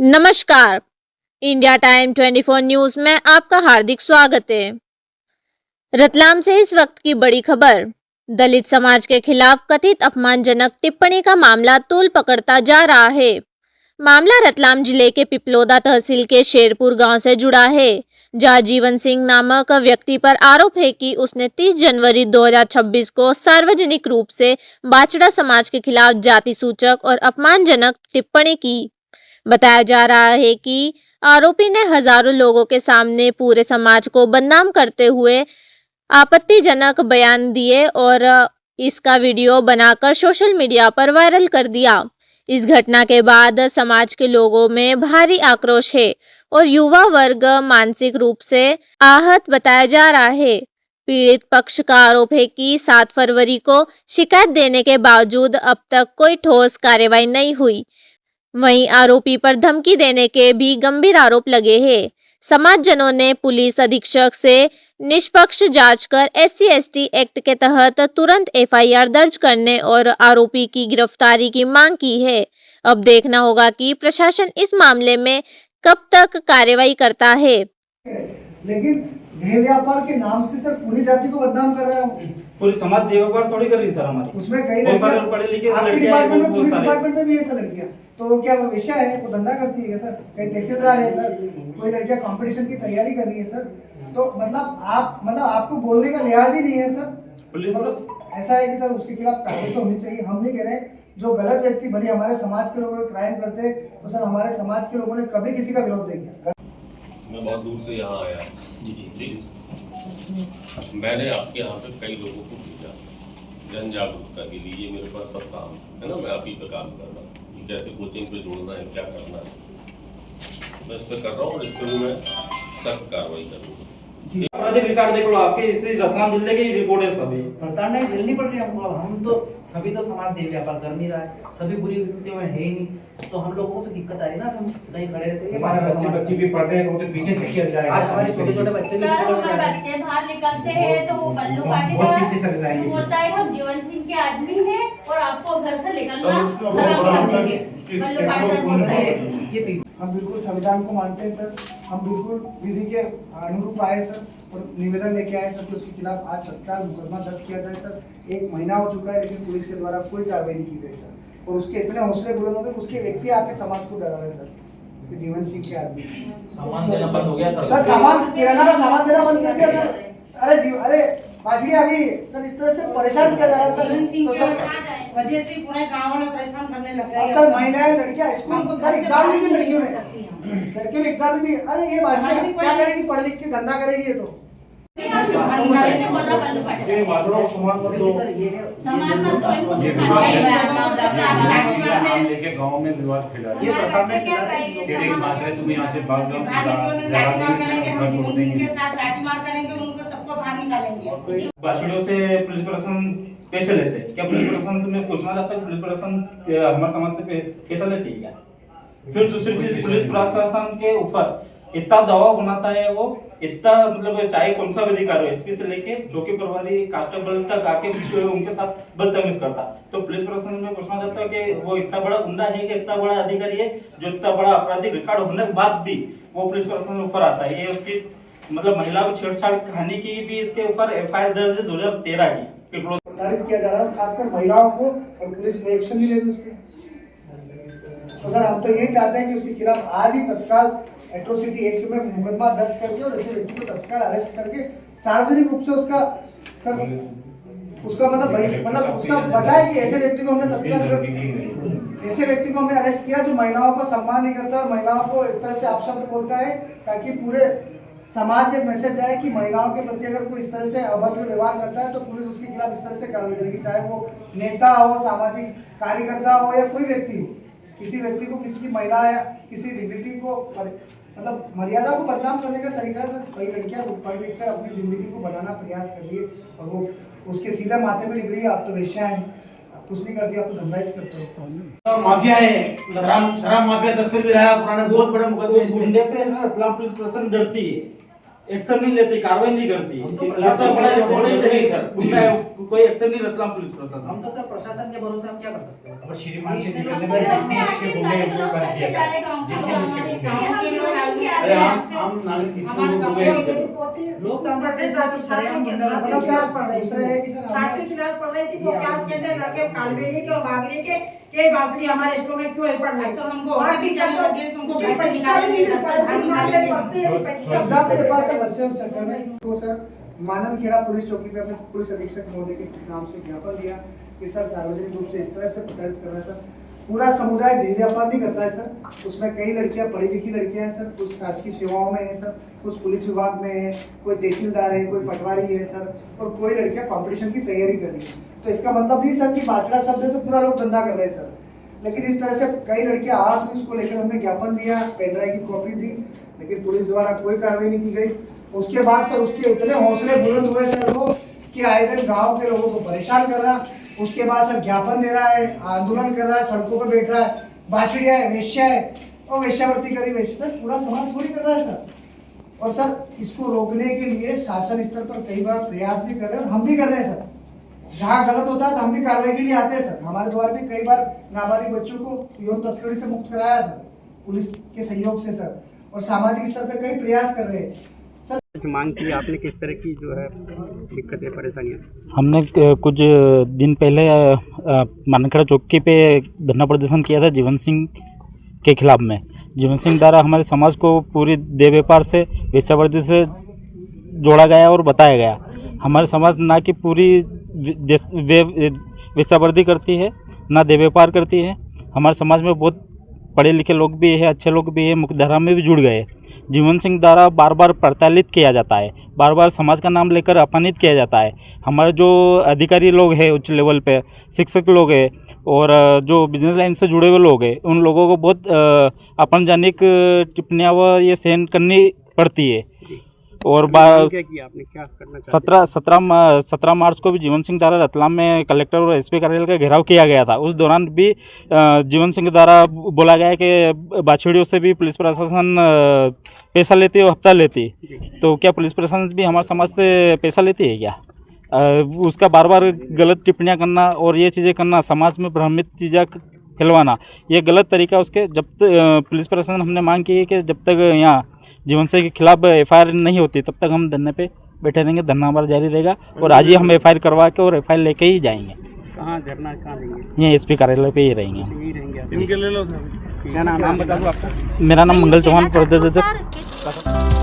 नमस्कार। India time 24 news में आपका हार्दिक स्वागत है। रतलाम से इस वक्त की बड़ी खबर। दलित समाज के खिलाफ कथित अपमानजनक टिप्पणी का मामला तूल पकड़ता जा रहा है। मामला रतलाम जिले के पिपलोदा तहसील के शेरपुर गांव से जुड़ा है, जहां जीवन सिंह नामक व्यक्ति पर आरोप है कि उसने 30 जनवरी 2026 को सार्वजनिक रूप से बाचड़ा समाज के खिलाफ जाति सूचक और अपमानजनक टिप्पणी की। बताया जा रहा है कि आरोपी ने हजारों लोगों के सामने पूरे समाज को बदनाम करते हुए आपत्तिजनक बयान दिए और इसका वीडियो बनाकर सोशल मीडिया पर वायरल कर दिया। इस घटना के बाद समाज के लोगों में भारी आक्रोश है और युवा वर्ग मानसिक रूप से आहत बताया जा रहा है। पीड़ित पक्ष का आरोप है कि 7 फरवरी को शिकायत देने के बावजूद अब तक कोई ठोस कार्रवाई नहीं हुई। वहीं आरोपी पर धमकी देने के भी गंभीर आरोप लगे हैं। समाजजनों ने पुलिस अधीक्षक से निष्पक्ष जांच कर SC/ST एक्ट के तहत तुरंत FIR दर्ज करने और आरोपी की गिरफ्तारी की मांग की है। अब देखना होगा कि प्रशासन इस मामले में कब तक कार्रवाई करता है। लेकिन देह व्यापार के नाम से सर पूरी जाति को बदनाम कर रहा है। पूरी समाज देह व्यापार थोड़ी कर रही है सर हमारी। उसमें कई लड़कियां पढ़े लिखे आपके डिपार्टमेंट में, पुलिस डिपार्टमेंट में भी है सर लड़कियां। तो क्या वो वेश्या है, वो धंधा करती है सर? कई तहसीलदार है सर, कोई लड़कियां कंपटीशन की तैयारी कर रही है सर। तो मतलब आपको बोलने का लिहाज ही नहीं है सर। मतलब ऐसा है कि सर उसके खिलाफ कार्रवाई तो होनी चाहिए। हम नहीं कह रहे जो गलत व्यक्ति भले हमारे समाज के लोगों क्राइम करते तो सर हमारे समाज के लोगों ने कभी किसी का विरोध नहीं किया। मैं बहुत दूर से यहाँ आया जी। मैंने आपके यहाँ पे कई लोगों को भेजा जन जागरूकता के लिए। मेरे पास सब काम है ना, मैं आप ही पे काम कर रहा हूँ, कैसे कोचिंग पे जोड़ना है, क्या करना है, मैं इस पर कर रहा हूँ और इस पर भी मैं सख्त कार्रवाई करूँगा। आपराधिक रिकॉर्ड देख लो, आपके इसी रतलाम जिले की रिपोर्ट है सभी। प्रताड़ना झेलनी पड़ रही है हमको। हम तो सभी तो समाज देह व्यापार कर नहीं रहा है, सभी बुरी वृत्तियों में है ही नहीं, तो हम लोगों को तो दिक्कत आ रही है ना। हम कहीं खड़े रहते हैं, हमारे बच्चे भी पढ़ रहे हैं, वो तो पीछे खींचे जाएगा। आज हमारे छोटे-छोटे बच्चे भी स्कूल में जा रहे हैं। बच्चे बाहर निकलते हैं तो वो बल्लू पार्टी बहुत पीछे चले जाएंगे। बोलता है हम जीवन सिंह के आदमी हैं और आपको घर से निकलना हराम कर देंगे। बल्लू पार्टी बोलता है। हम बिल्कुल संविधान को मानते हैं सर। हम बिल्कुल विधि के अनुरूप आए सर और निवेदन लेके आए सर कि उसके खिलाफ आज तत्काल मुकदमा दर्ज किया जाए सर। 1 महीना हो चुका है लेकिन पुलिस के द्वारा कोई कार्रवाई नहीं की गई सर। और उसके इतने हौसले बुलंद हो गए, उसके व्यक्ति आके समाज को डरा रहे सर। जीवन सिंह के आदमी सामान देना बंद हो गया सर। सामान किराना का सामान देना बंद कर दिया सर। अरे बाजड़ी अभी सर इस तरह से परेशान किया जा रहा है सर। तो सर वजह से पूरे गांव में परेशान करने लग गए। सर महिलाएं लड़कियां स्कूल सर एग्जाम नहीं दी, लड़कियों ने एग्जाम नहीं दी। अरे ये बात क्या करेगी, पढ़ लिख के धंधा करेगी ये तो। लेके गांव में विवाद फैला ये तुम यहाँ से भाग जाओ, उनको सबको बाहर निकालेंगे। बाछड़ियों से पुलिस प्रशासन पैसे लेते हैं क्या? पुलिस प्रशासन से मैं पूछना चाहता हूँ, पुलिस प्रशासन हमारे समाज से पैसा लेती है क्या? फिर दूसरी चीज, पुलिस प्रशासन के ऊपर इतना दबाव बनाता है वो, इतना मतलब चाहे कौन सा भी अधिकारी हो, SP से लेके चौकी प्रभारी कांस्टेबल तक आके उनके साथ बदतमीज करता। तो पुलिस प्रशासन में पूछना चाहता है कि वो इतना बड़ा गुंडा है कि इतना बड़ा अधिकारी है जो इतना बड़ा आपराधिक रिकॉर्ड होने के बाद भी वो पुलिस प्रशासन के ऊपर आता है। ये उसकी मतलब महिला को छेड़छाड़ कहानी की भी इसके ऊपर FIR दर्ज है 2013 की। प्रताड़ित किया जा रहा है खासकर महिलाओं को, और पुलिस में एक्शन नहीं ले रही उस पर। तो सर हम तो यही चाहते हैं कि उसके खिलाफ आज ही तत्काल एट्रोसिटी एक्ट में मुकदमा दर्ज करके और ऐसे व्यक्ति को तत्काल अरेस्ट करके सार्वजनिक रूप से उसका सर उसका मतलब उसका बताए कि ऐसे व्यक्ति को हमने अरेस्ट किया जो महिलाओं का सम्मान नहीं करता, महिलाओं को इस तरह से अपशब्द बोलता है, ताकि पूरे समाज में मैसेज जाए कि महिलाओं के प्रति अगर कोई इस तरह से अभद्र व्यवहार करता है तो पुलिस उसके खिलाफ इस तरह से कार्रवाई करेगी, चाहे वो नेता हो, सामाजिक कार्यकर्ता हो या कोई व्यक्ति हो। किसी व्यक्ति को, किसी की महिला या किसी डिग्निटी को मतलब मर्यादा को बदनाम करने का तरीका है। कई लड़कियां पढ़ लिख कर अपनी जिंदगी को बनाना प्रयास कर रही है और वो उसके सीधे माथे में लिख रही है आप तो वेश्या हैं, आप कुछ नहीं करती, आप तो धंधा ही करते हो। माफिया है, शराब माफिया तस्वीर भी रहा, पुराने बहुत बड़े मुकदमे। गुंडे से रतलाम पुलिस प्रशासन डरती है। एक्शन नहीं लेती, कार्रवाई नहीं करती। कोई एक्शन नहीं लेता पुलिस प्रशासन। हम तो सर प्रशासन के भरोसे हम क्या कर सकते हैं? और श्रीमान से इतने निकलने लोग में सर जितने इसके गुंडे हैं, वो कर दिया जाए। जितने उसके गुंडे हैं। अरे हम नागरिक कितने लोग हो गए सर? लोकतंत्र के साथ सरेआम गुंडा मतलब सर दूसरे है कि सर छात्र हमने की क्लास पढ़ रही थी तो क्या कहते हैं लड़के कालबेली के और भागने के बासरी हमारे स्कूल में क्यों है पढ़ना है? तो हमको और भी क्या लगे तुमको घर से निकालेंगे, घर से निकालेंगे। एग्जाम मेरे पास है बच्चे उस चक्कर में। तो सर माननखेड़ा पुलिस चौकी पे अपने पुलिस अधीक्षक महोदय के नाम से ज्ञापन दिया कि सर सार्वजनिक रूप से इस तरह से प्रताड़ित कर रहे हैं सर। पूरा समुदाय धैर्यपात नहीं करता है सर। उसमें कई लड़कियां पढ़ी लिखी लड़कियां हैं सर, कुछ शासकीय सेवाओं में है सर, कुछ पुलिस विभाग में है, कोई तहसीलदार है, कोई पटवारी है सर, और कोई लड़कियां कंपटीशन की तैयारी कर रही है। तो इसका मतलब नहीं सर कि बाचड़ा शब्द है तो पूरा लोग धंधा कर रहे हैं सर, लेकिन इस तरह से कई लड़कियां आहत हुई, उसको लेकर हमने ज्ञापन दिया, पेनड्राइव की कॉपी दी, लेकिन पुलिस द्वारा कोई कार्रवाई नहीं की गई। उसके बाद सर उसके इतने हौसले बुलंद हुए सर वो कि आए दिन गाँव के लोगों को परेशान कर रहा। उसके बाद सर ज्ञापन दे रहा है, आंदोलन कर रहा है, सड़कों पर बैठ रहा है, बाछड़िया है, वेश्या है और वेश्यावृत्ति करी वैसे पूरा समाज थोड़ी कर रहा है सर। और सर इसको रोकने के लिए शासन स्तर पर कई बार प्रयास भी कर रहे हैं और हम भी कर रहे हैं सर। जहाँ गलत होता है तो हम भी कार्रवाई के लिए आते हैं सर। हमारे द्वारा भी कई बार नाबालिग बच्चों को यौन तस्करी से मुक्त कराया सर पुलिस के सहयोग से सर, और सामाजिक स्तर पर कई प्रयास कर रहे हैं सर। मांग की आपने, किस तरह की जो है दिक्कतें परेशानियाँ? हमने कुछ दिन पहले माननखेड़ा चौकी पे धरना प्रदर्शन किया था जीवन सिंह के खिलाफ में। जीवन सिंह द्वारा हमारे समाज को पूरी देह व्यापार से, वेश्यावृत्ति से जोड़ा गया और बताया गया। हमारे समाज ना कि पूरी वेश्यावृत्ति करती है, ना देह व्यापार करती है। हमारे समाज में बहुत पढ़े लिखे लोग भी हैं, अच्छे लोग भी हैं, मुख्यधारा में भी जुड़ गए। जीवन सिंह द्वारा बार बार प्रताड़ित किया जाता है, बार बार समाज का नाम लेकर अपमानित किया जाता है। हमारे जो अधिकारी लोग हैं उच्च लेवल पे, शिक्षक लोग हैं और जो बिजनेस लाइन से जुड़े हुए लोग हैं, उन लोगों को बहुत अपमानजनक टिप्पणियाँ व ये सहन करनी पड़ती है। और क्या किया आपने, क्या करना चाहते? 17 मार्च को भी जीवन सिंह द्वारा रतलाम में कलेक्टर और एसपी कार्यालय का घेराव किया गया था। उस दौरान भी जीवन सिंह द्वारा बोला गया कि बाछड़ियों से भी पुलिस प्रशासन पैसा लेती है और हफ्ता लेती है। तो क्या पुलिस प्रशासन भी हमारे समाज से पैसा लेती है क्या? उसका बार बार गलत टिप्पणियाँ करना और ये चीज़ें करना, समाज में भ्रमित चीज़ें फैलवाना, ये गलत तरीका। उसके जब तक पुलिस प्रशासन हमने मांग की है कि जब तक यहाँ जीवन सिंह के खिलाफ एफआईआर नहीं होती तब तक हम धरने पे बैठे रहेंगे, धरना हमारा जारी रहेगा। और आज ही हम एफआईआर करवा के और एफआईआर लेके ही जाएंगे। कहाँ धरना, कहाँ देंगे? यहाँ एसपी कार्यालय पे ही रहेंगे। यहीं रहेंगे? क्या नाम बता दो आपका? मेरा नाम मंगल चौहान, प्रदेश अध्यक्ष।